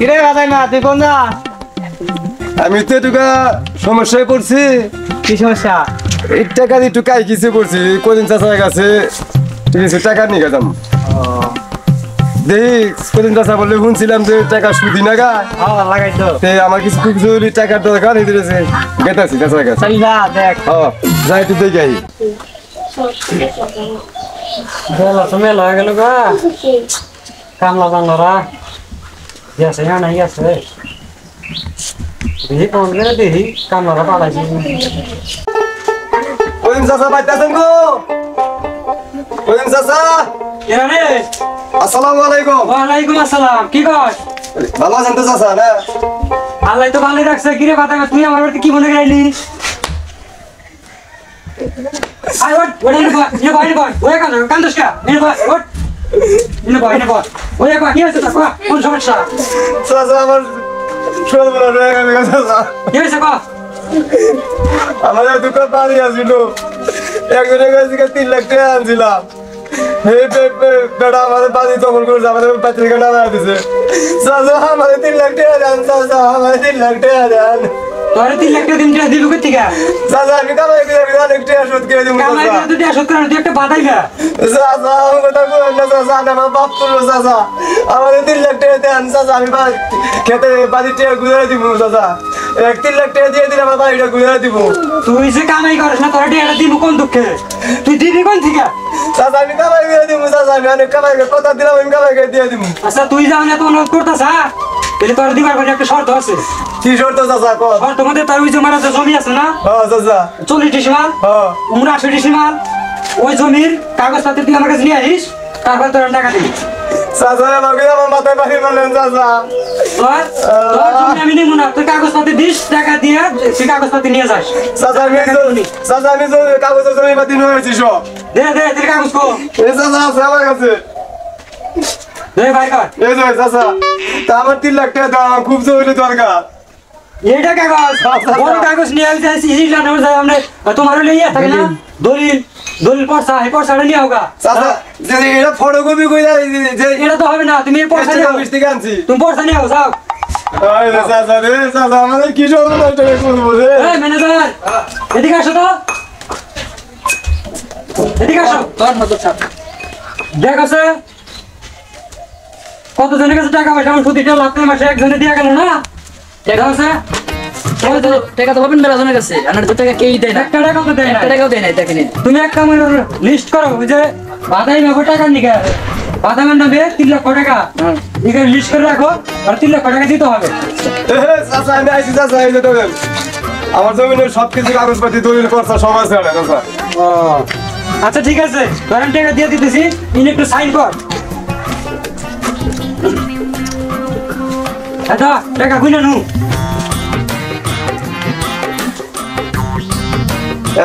কিরে বাদাই না তুই কোন যা? আমি তো একটু সমস্যায় পড়ছি। কি সমস্যা? এই টাকা দিয়ে একটু কাই কিছু পড়ছি, কদিন চাষার কাছে ঠিক আছে টাকা নিয়ে গেলাম। দেখি কদিন চাষা বললে শুনছিলাম যে টাকা সুদি না গা, লাগাই তো আমার কিছু খুব জরুরি টাকার দরকার হয়েছে, গেতাছি চাষার কাছে। চল যা দেখ। যাই একটু দেখে আই। বেলা তো মেলা হয়ে গেল গা, কামলা বাংলারা গেছে হ্যাঁ নাই গেছে দেখি কোন গেলে দেখি কামলারা পালাইছি। কদিন চাষা পাইতেছেন গো? কদিন চাষা রে আসসালামু আলাইকুম। ওয়ালাইকুম আসসালাম। কি কর? ভালো আছেন তো চাষা? না আল্লাহ তো ভালোই রাখছে। কিরে কথা তুই আমার বাড়িতে কি মনে গেলি? আয় ওঠ ওঠ এনে বয় এনে বয় এনে বয় ওই কান্দোস কা এনে বয় ওঠ এনে বয় ওই একবার কি হয়েছে তা কোন সমস্যা? চাষা আমার সর্বনা রয়ে গেছে গো চাষা। কি হয়েছে ক? আমাদের দোকান বাড়ি আসছিল, একজনের কাছে 3 লাখ টাকা আনছিলাম। এই বেটা আমাদের বাড়ি দখল করেছে, আমাদের পত্রিকা নামা দিছে। চাচা আমাদের 3 লাখ টাকা দেন, চাচা আমাদের 3 লাখ টাকা দেন। তোরে 3 লাখ টাকা দিন দিবি কই থেকে? চাচা আমি কামাই করে অনেক টাকা শোধ করে দিব। কামাই করে তুই টাকা শোধ করে তুই একটা বাদাই গা। চাচা আমার কথা বলেন না চাচা, আমার বাপ তুললো চাচা, আমাদের 3 লাখ টাকা দেন চাচা, আমি খেতে বাড়ির টাকা ঘুরে দিব চাচা। 3 লাখ টাকা দিয়ে দিলে আমার বাড়িটা ঘুরে দিব। তুই যে কামাই করিস না তোর টাকাটা দিব কোন দুঃখে? তুই দিবি কোন থেকে? চাচা আমি কামাই করে দিব চাচা, আমি অনেক কামাই করে কথা দিলাম, আমি কামাই করে দিয়ে দিব। আচ্ছা তুই যাও না তো অনুরোধ করতেছ, তাহলে তোর দিবার পরে একটা শর্ত আছে। কি শর্ত চাচা কর? শর্ত মধ্যে তোর ওই জমার যে জমি আছে না, চাচা 40 ডিসিমাল, 79 ডিসিমাল, ওই জমির কাগজপত্র তুই আমার কাছে নিয়ে আসিস, তারপর তোর টাকা দিবি। চাচা আমাকে আমার মাথায় পানি মারলেন চাচা। তোর জমি আমি নিব না, তুই কাগজপত্র দিস, টাকা দিয়ে তুই কাগজপত্র নিয়ে যাস। চাচা আমি কাগজের জমি পাতি নিয়ে হয়েছি সব। দে তোর কাগজ কো। এই চাচা আছে আমার কাছে। দে ভাই কর। এই যে চাচা, তা আমার 3 লাখ টাকা দাও, আমার খুব জরুরি দরকার। এইটা কাগজ বড় কাগজ নিয়ে আসি আমরা তোমার লইয়া থাকে না দলিল পড়ছা এই পড়ছাটা নিয়ে হোগা। চাচা যে এটা ফটোকপি কইরা যে এটা তো হবে না, তুমি পড়ছা নিয়ে অফিস থেকে আনছি। তুমি পড়ছা নিয়ে যাও। আরে চাচা রে চাচা, আমাদের কি জন্য নষ্ট করবো রে? এই ম্যানেজার এদিকে আসো তো, এদিকে আসো। তোর মত ছাপ দেখ আছে কত জনের কাছে টাকা পয়সা আমার প্রতিটা লাখ মাসে একজনে দিয়া গেল না। টাকা আছে টাকা তো পাবেন মেলা জনের কাছে, আর তো টাকা কেউই দেয় না, একটা টাকাও তো দেয় না। টাকাও দেয় নাই। দেখেন তুমি এক কাম লিস্ট করো, ওই যে বাদাই নেবো টাকা নিকে বাদামের নামে 3 লক্ষ টাকা এখানে লিস্ট করে রাখো, আর 3 লক্ষ টাকা দিতে হবে। চাচা আমি আইছি চাচা, এই যে দেখেন আমার জমিনের সবকিছু কাগজপাতি দলিল পড়ছা সব আছে চাচা। ও আচ্ছা ঠিক আছে, ধরেন টাকা দিয়ে দিতেছি, ইনি একটু সাইন কর। আচ্ছা টাকা গুনে নু।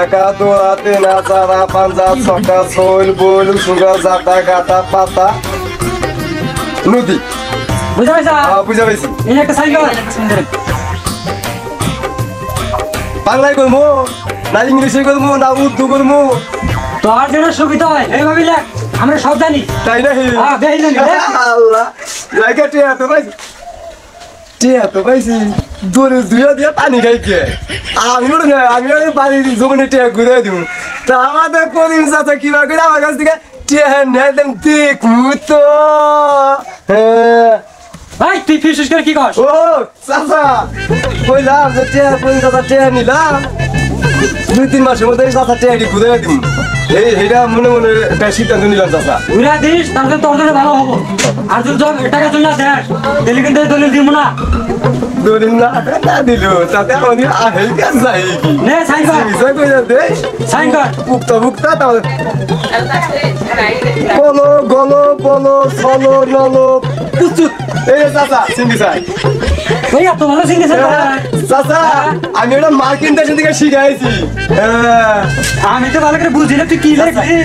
একা দোয়া তেনা চারা পাঞ্জা ছকা শৈল বইল সুগার জাতা গাতা পাতা নদী। বুঝা পাইছা? বুঝা পাইছি। ইনি একটা সাইন কর। বাংলায় করবো না ইংলিশে করবো না উর্দু করবো? তোর যেটা সুবিধা হয় এইভাবে লেখ, আমরা সব জানি। তাই নাকি? হ্যাঁ বেশি জানি। আল্লাহ জায়গা টিয়া তো পাইছি, টিয়া তো পাইছি দূরে দুইয়া দিয়া পানি খাইকে আমি আমি বাড়ি জমিনে টিয়া ঘুরে দিব। তা আমাদের করিম চাচা কিবা করে আমার কাছ থেকে টিয়া নেন দেখবো তো। ভাই তুই ফিস করে কি কর? ও চাচা কইলাম যে টিয়া করিম চাচা টিয়া নিলাম, 2-3 মাসের মধ্যে চাচা টিয়াটি ঘুরে দিব। এইটা মনে মনে একটা সিদ্ধান্ত নিলাম চাচা। ঘুরে দিস তাহলে তোর জন্য ভালো হবো। আর যদি টাকা চলে দেখ তাহলে কিন্তু দলিল দিব না। দলিল না দিল তাতে আমাদের আহেল কাজ যায় কি? নে সাইন কর। বিষয় কইরা দে সাইন কর। ভুক্তা তাহলে বলো গলো বলো চলো নলো পুচুত। এই যে চাচা সিঙ্গি সাই ওই এত ভালো সিগনেচার চাচা আমি ওটা মার্কিন থেকে শিখাইছি আমি তো ভালো করে বুঝি না তুই কি লিখবি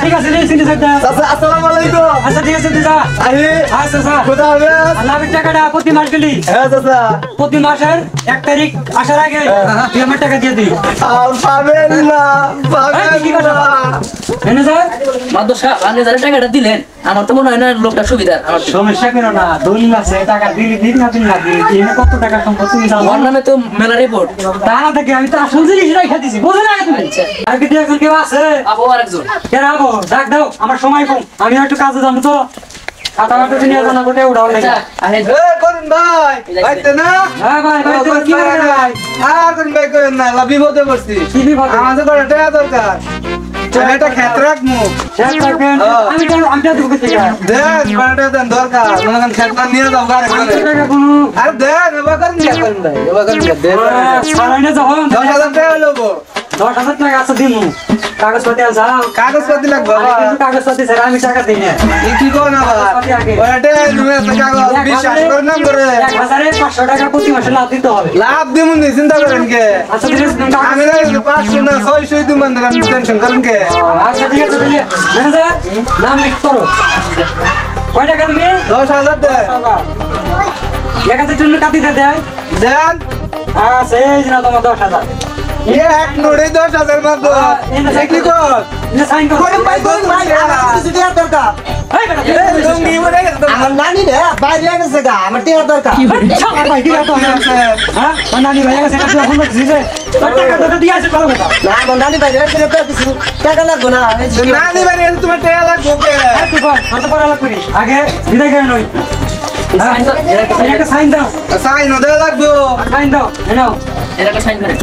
ঠিক আছে রে সিগনেচারটা চাচা আসসালামু আলাইকুম আচ্ছা ঠিক আছে তুই যা আরে আচ্ছা স্যার কোথা হবে আল্লাহ টাকাটা প্রতি মাস গেলি হ্যাঁ চাচা প্রতি মাসের 1 তারিখ আসার আগে তুই আমার টাকা দিয়ে দিই পাবেন না কি কথা এনে স্যার মাদ্রাসা আপনি যারা টাকাটা দিলেন আমার তো মনে হয় না লোকটা সুবিধার আমার তো। সমস্যা কেন না দলিল আছে টাকা দিলি দিন না দিন না দিলি এনে কত টাকা সম্পদ তুমি জানো আমার নামে তো মেলা রিপোর্ট তা না থেকে আমি তো আসল জিনিস রাখা দিছি বুঝলে না তুমি আচ্ছা। আর কি একজন কেউ আছে আবো আরেকজন কে রাখো ডাক দাও আমার সময় কম আমি একটু কাজে যাবো তো খাতা মাটা নিয়ে জানা কোটে উড়াও লাগে আচ্ছা আরে করুন ভাই ভাইতে না হ্যাঁ ভাই ভাই তুমি কি করে ভাই করুন ভাই করেন না বিপদে পড়ছি কি বিপদ আমাদের করে টাকা দরকার একটা ক্ষেত রাখবো শেষ থাকবেন আমি তো দুঃখ থেকে দেন বারোটা দেন দরকার মনে করেন ক্ষেতটা নিয়ে যাও গাড়ি করে টাকা কোনো আরে দেন এবার করেন না করেন ভাই এবার করেন না দেন সারাইনে যখন 10,000 টাকা নেবো 10,000 টাকা আছে দিমু কাগজপত্র আছে কাগজপাতি লাগবে আমি কিন্তু কাগজপত্র ছাড়া আমি টাকা দিই না কি কোন আবার ওটা নুয়ে কাগজ বিশ্বাস করে নাম করে 1,500 টাকা প্রতি মাসে লাভ দিতে হবে লাভ দিমুন চিন্তা করেন কে আচ্ছা ঠিক আছে আমি না 500 না 600 দিমুন আমি টেনশন করেন কে আচ্ছা ঠিক আছে তাহলে ম্যানেজার নাম লিখ করো কয় টাকা তুমি 10,000 দেন লেখাতে জন্য কাটিতে দেয় দেন আচ্ছা এই যে না তোমার 10,000 এক নোড়ে 10,000 মারবো কি কর এটা সাইন করো করেন ভাই আমার কিছু দেওয়ার দরকার এই বেটা এই লুঙ্গি পরে গেছে আমার নানি রে বাইরে গেছে গা আমার টিয়া দরকার ভাই কি তো হ্যাঁ নানি ভাই কাছে টাকা ফোন দিছে টাকা তো দিয়ে আছে ভালো কথা না আমার নানি বাইরে গেছে তো কিছু টাকা লাগবে না এই যে না নি বাড়ি তোমার টাকা লাগবে কে এই তুই বল কত পড়া লাগবে আগে বিদায় করে নই একটা সাইন দাও সাইন ওদের লাগবে সাইন দাও নাও এর একটা সাইন করে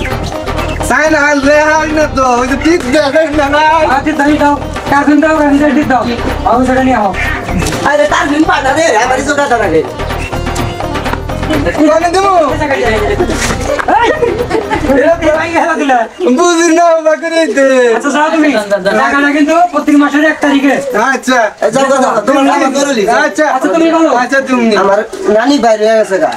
সাইন হাল রে হাল না তো ওই যে ঠিক দেখেন না না আচ্ছা তাই দাও কার্টুন দাও কার্টুন দিতে দাও আমি সেটা নিয়ে আও আরে তার দিন পাটা রে আমার কিছু টাকা লাগে কোনে দেবো বুঝি না বাকরে দে আচ্ছা যাও তুমি টাকাটা কিন্তু প্রত্যেক মাসের 1 তারিখে আচ্ছা যাও যাও তোমার নাম করলি আচ্ছা আচ্ছা তুমি বলো আচ্ছা তুমি আমার নানি বাইরে গেছে গা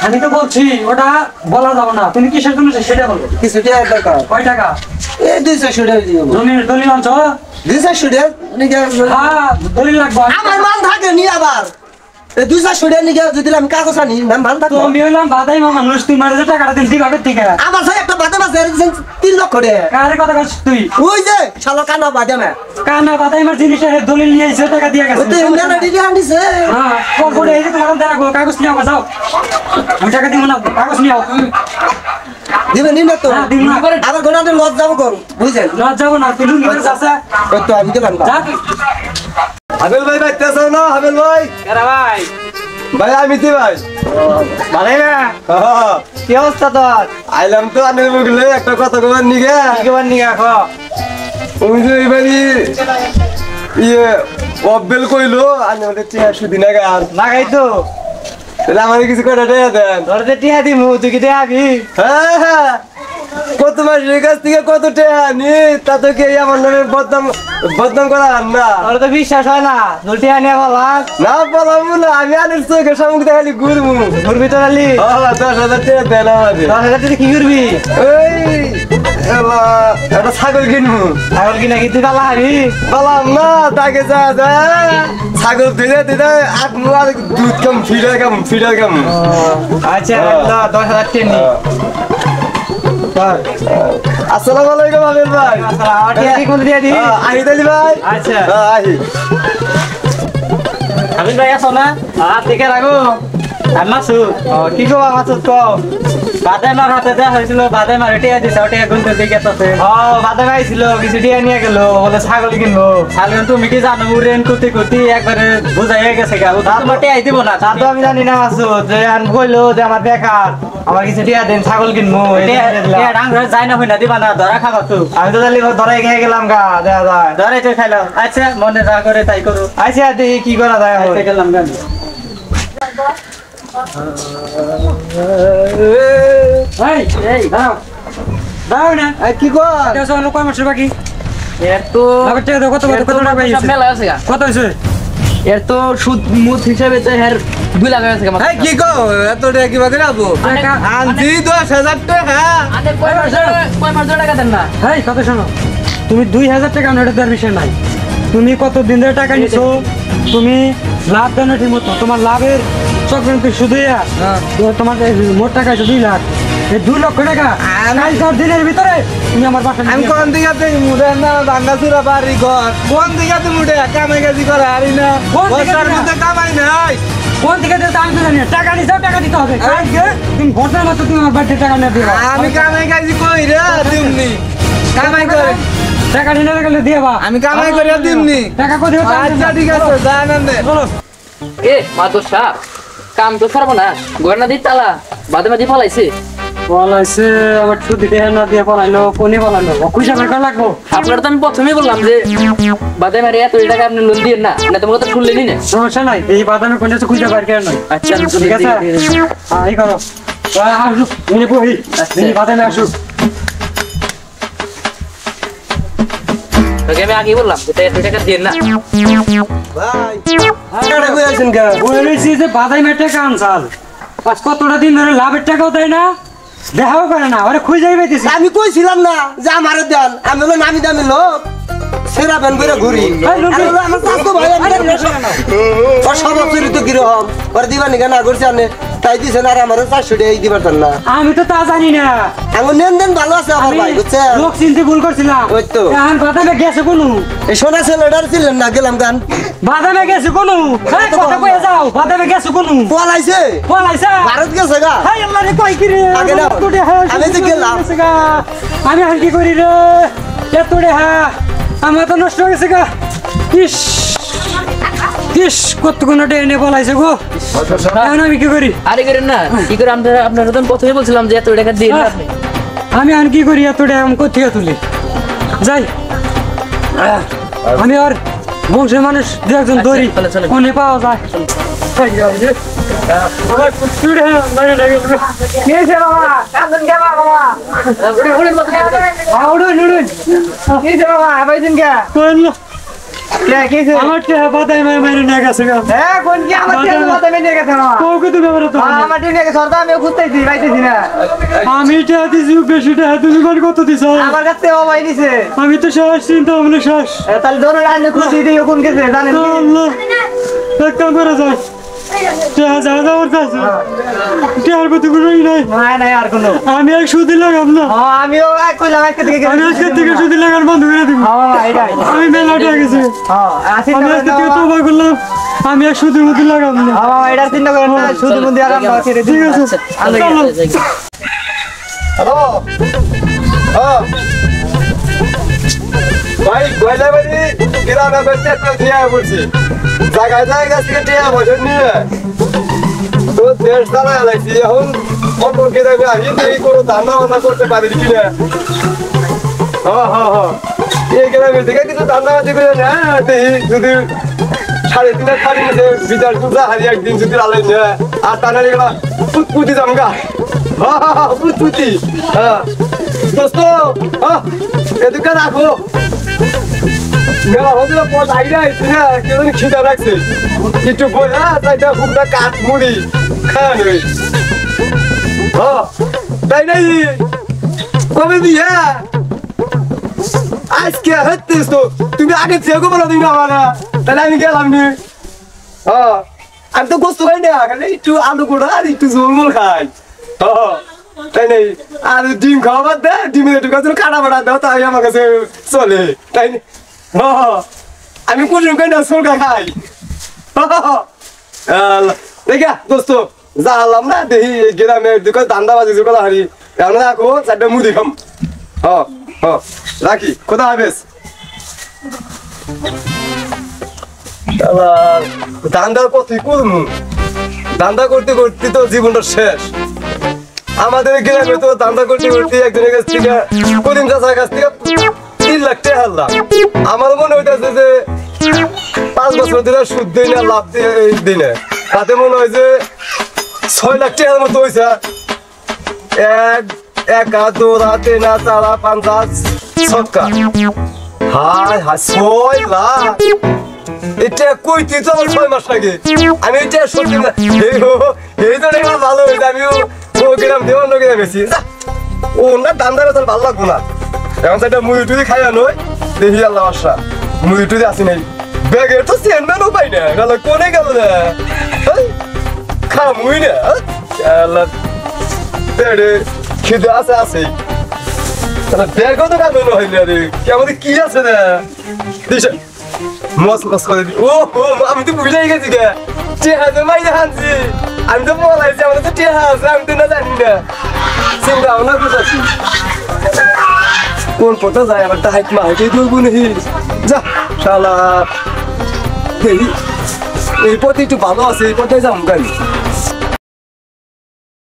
আমি তো বলছি ওটা বলা যাবে না তুমি কিসের জন্য সেটা বলো কিছু টাকা দরকার কয় টাকা এই 200 টাকা দিব জমির দলিল আনছো 200 টাকা নিকে হ্যাঁ দলিল লাগবে আমার মাল থাকে নি আবার এই 200 টাকা নিকে যদি আমি কাগজ আনি নাম মাল থাকবো তুমি হইলাম বাদাই মানুষ তোমার যে টাকাটা দিন দিবে থেকে আমার সাথে একটা বাদাম আছে 3 লক্ষ টাকা কারে কথা কইছিস তুই ওই যে শালা কানা বাদামে কানা বাদাই আমার জিনিসের দলিল নিয়ে এসে টাকা দিয়ে গেছে ওই তো ইন্ডিয়ান ডিডি আনিছে হ্যাঁ কোন এই যে তোমার দেখো কাগজ নিয়ে যাও আমি টাকা দিব না কাগজ নিয়ে আও দিবে নি না তো হ্যাঁ, দিব না। আবার গোনাতে লজ যাব করুন বুঝছেন লজ যাবো না তুই লুঙ্গি পরে যাচ্ছে ওই তো আমি গেলাম যা তুই হাবেল ভাই বাইতে আছো না হাবেল ভাই এরা ভাই ভাই আমি তি ভাই ভালোই না হ্যাঁ কি অবস্থা তোর আইলাম তো আনে বগলে একটা কথা কবার নিগে কি বার নিয়ে রাখো ওই যে এবারে ইয়ে অব্বেল কইলো আনে ওদের টিয়া সুদিনা গান লাগাই তো তাহলে আমাদের কিছু করে দেন তোর যে টিহা দিমু তুই কি দেখাবি হ্যাঁ হ্যাঁ কত মাসের কাছ থেকে কত টাকা নি তা তো কি আমার নামে বদনাম করা না তোর তো বিশ্বাস হয় না তোর টিহা নিয়ে বলাস না বললাম না আমি আনের চোখে সামুক দেখালি ঘুরবো ঘুরবি তোর আলি 10,000 টাকা দেন আমাদের 10,000 তুই কি করবি ওই একটা ছাগল কিনবো ছাগল কিনা কি তুই পালা হাবি বললাম না তাকে যা যা ছাগল দিলে দিলে আট মুয়ার দুধ কম ফিডার কম আচ্ছা 10,000 টেনি আসসালামু আলাইকুম আবির ভাই আমার টিহা কি করে দিয়ে দি আহি তালি ভাই আচ্ছা আহি আমি ভাই আছো না দেখে রাখো মাসুদ কি কবা মাসুদ কও বাদাই মার হাতে দেওয়া হয়েছিল বাদাই মার টিয়া দিছে টিয়া গুনতে দিকে তাতে বাদাই আইছিল কিছু টিয়া নিয়ে গেল বলে ছাগল কিনবো ছাগল তুমি কি জানো উড়েন কুতি কুতি একবারে বুঝাই গেছে গা তোমার টিয়া দিব না তা তো আমি জানি না মাসুদ যে আন কইলো যে আমার বেকার আমার কিছু টিয়া দেন ছাগল কিনবো টিয়া ডাং যাই না হইনা দিবা না ধরা খাবা তো আমি তো জানি ধরাই খেয়ে গেলাম গা দেখা যায় ধরাই তো খাইলাম আচ্ছা মনে যা করে তাই করো আচ্ছা দেখি কি করা যায় গেলাম গান এই দাও দাও না কি কর দেড়শো কয় মাসের বাকি এত কত টাকা সব মেলা আছে গা কত হয়েছে এর তো সুদ মুদ হিসাবে তো এর 2 লাখ আছে আমার এই কি কো এত টাকা কি বাদে আবো আনছি 10,000 টাকা আরে কয় মাস টাকা দেন না এই কথা শোনো, তুমি 2000 টাকা আমার দেওয়ার বিষয় নাই। তুমি কত দিন ধরে টাকা নিছো, তুমি লাভ দেন ঠিক মতো, তোমার লাভের চক্রান্ত শুধু তোমার মোট টাকা আছে 2 লাখ, এই 2 লক্ষ টাকা কালকার দিনের ভিতরে তুমি আমার বাসা আমি কোন দিকে তুই মুড়ে না ভাঙ্গাচুরা বাড়ি ঘর কোন দিকে তুই মুড়ে কামাই কাজি করে আরি না কোন দিকে বসার মধ্যে কামাই নাই কোন দিকে দিতে আমি তো জানি না। টাকা নিছাও, টাকা দিতে হবে কালকে তুমি ঘটনার মতো তুমি আমার বাড়িতে টাকা নিয়ে দিবা। আমি কামাই কাজি কই রে দিমনি কামাই করে টাকা নিয়ে গেলে দিবা, আমি কামাই করে দিমনি টাকা কই দিও? আচ্ছা ঠিক আছে জানান দে চলো। এ মাদর সাহেব কাম তো ছাড়বো না গয়না দি তালা বাদে বাদে ফলাইছে বলাইছে আমার ছুটি দেহ না দিয়ে পলাইলো, কোনে পলাইলো, খুশি টাকা লাগবো। আপনারা তো আমি প্রথমেই বললাম যে বাদে মারি এত টাকা আপনি লোন দিয়ে না না তোমাকে তো শুনলেনই না সমস্যা নাই, এই বাদামে কোনে খুঁজে পার কেন নয়। আচ্ছা ঠিক আছে, হ্যাঁ এই করো আসুক মিনি বহি মিনি বাদামে আসুক। তোকে আমি আগে বললাম যে এত টাকা দিয়ে না ভাই টাকা কই আছেন কা বলেছি যে বাদামে টাকা আনসাল, আজ কতটা দিন ধরে লাভের টাকাও দেয় না, দেখাও করে না, ওরে খুঁজেই পেতেছি। আমি কইছিলাম না যে আমার দেন, আমি হলো নামি দামি লোক সেরা ব্যান করে ঘুরি। আর হলো আমার কাকু ভাই আর সব চরিত্র কিরকম ওর দিবা নিকা না করছে আনে তাই দিছে না আর আমার 400 টাকা দিবার না। আমি তো তা জানি না, আমার নেন দেন ভালো আছে আমার ভাই বুঝছে। লোক চিনতে ভুল করছিলাম। ওই তো। এখন বাদামে গেছে কোনো, এই সোনা ছেলেটার ছিলেন না গেলাম গান বাদামে গেছে কোনো, হ্যাঁ কথা কয়ে যাও, বাদামে গেছে কোনো, পলাইছে পলাইছে ভারত গেছে গা। হাই আল্লাহ রে কই কি রে, আগে দাও। আমি যে গেলাম। আমি আর কি করি রে, এত রে হ্যাঁ আমার তো নষ্ট হয়ে গেছে গা। ইস ইস কত কোনো এনে পলাইছে গো, এখন আমি কি করি? আরে করেন না কি করে আপনারা তো প্রথমেই বলছিলাম যে এত টাকা দিয়ে না আপনি আমি আর কি করি, এত আমি কোথেকে তুলি যাই, আমি আর বংশের মানুষ দু একজন ধরি চলো, চলো। মনে পাওয়া যায়। আমার কুকুর মানে লাগে কেছে বাবা কান্দন কে বাবা উড়ুন উড়ুন কেছে বাবা আবাইছেন কে কোন কে কেছে আমার কে বাদাই মেরে নিয়ে গেছে গা। হ্যাঁ কোন কি আমার কে বাদাই মেরে নিয়ে গেছে না কোকে তুমি আমার তো আমার টিনে গেছে সরদা আমি খুঁজতেছি পাইতেছি না। আমি টা দিছি বেশিটা তুমি কোন কত দিছো? আমার কাছে ও ভাই দিছে। আমি তো শেষ চিন্তা ভাবনা শেষ। তাহলে ধরে রাখলে খুঁজে দিই কোন গেছে জানেন কি? আল্লাহ এক কাম করে যাই আমি এক সুদি লাগাম না, আমিও আজকে থেকে সুদি লাগান বন্ধ করে দিব। আমি মেলা গেছি, আমি আজকে থেকে তোবা করলাম, আমি এক সুদির মধ্যে লাগাম না। এটা চিন্তা করেন না, সুদির মধ্যে আরাম ঠিক আছে। হ্যালো ভাই গয়লা বাড়ি গ্রামে বেঁচে একটা টিয়া বলছি জায়গায় জায়গা থেকে টিয়া বসে নিয়ে তো দেশ চালা লাগছি এখন অন্য গ্রামে আসি এই কোনো ধান্দা বান্দা করতে পারি কিনা। এই গ্রামে থেকে কিছু ধান্দা বান্দি করে না যদি 3.5 খালি নিচে বিচার পূজা হারি একদিন যদি আলাই না আর তাহলে এগুলা পুতপুতি জমগা পুতপুতি। দোস্ত এদিকে রাখো মেলা হতে পথ আইডা আইছি না কেউ খিদা রাখছে একটু বইয়া তাইটা খুবটা কাঠ মুড়ি খাওয়া নেই। তাই নাই কবে দিয়া আজকে হচ্ছিস তো তুমি আগে চেয়ে বলো তুমি আমার তাহলে আমি গেলাম নি। আমি তো গোস্ত খাই না খালি একটু আলু গোড়া আর একটু ঝোল খাই। তাই নাই আর ডিম খাওয়া বাদ দে ডিমের একটু কাছে কাটা বাটা দাও তাই আমার কাছে চলে তাই আমি কোন খাই না সোলকা খাই। দেখা দোস্ত জানলাম না দেখি গ্রামের দোকান ধান্দাবাজি জোগালা হারি এখন রাখো 4টা মুড়ি খাম। রাখি খোদা হাফেজ। ধান্দার পথে করবো ধান্দা করতে করতে তো জীবনটা শেষ। আমাদের গ্রামে তো ধান্দা করতে করতে একজনের কাছ থেকে করিম চাচার কাছ থেকে 3 লাখ টাকা হারলাম। আমার মনে হইতেছে যে 5 বছর ধরে সুদ দিই না লাভ দিই না তাতে মনে হয় যে 6 লাখ টাকার মতো হয়েছে। 1 2 3 4 5 6 হায় হায় 6 লাখ এটা কইতে তো আমার 6 মাস লাগে আমি এটা সত্যি না এই তো দেখলাম ভালো হয়েছে আমিও ও গেলাম দেওয়ান গেলাম বেশি ও না দান্দারে তোর ভালো লাগবো না এখন সেটা মুড়ি টুড়ি খাইয়া নয় দেখি আল্লাহ আশা মুড়ি টুড়ি আসি নাই ব্যাগের তো চেয়ারম্যানও পাই না গেল কোনে গেল না খামুই না আল্লাহ পেড়ে খিদে আছে আছে তাহলে ব্যাগও তো কাঁদো না হইলে রে আমাদের কি আছে না মস মস করে ও আমি তো বুঝাই গেছি গে চেহারা মাইনে হানছি আমি তো বলাইছি আমাদের তো চেহারা আছে আমি তো না জানি না চিন্তা ভাবনা করতেছি কোন পথে যায় আবার হাইট মা হাইটে ধরবো নাকি যা শালা এই পথে একটু ভালো আছে এই পথে যাবো গাড়ি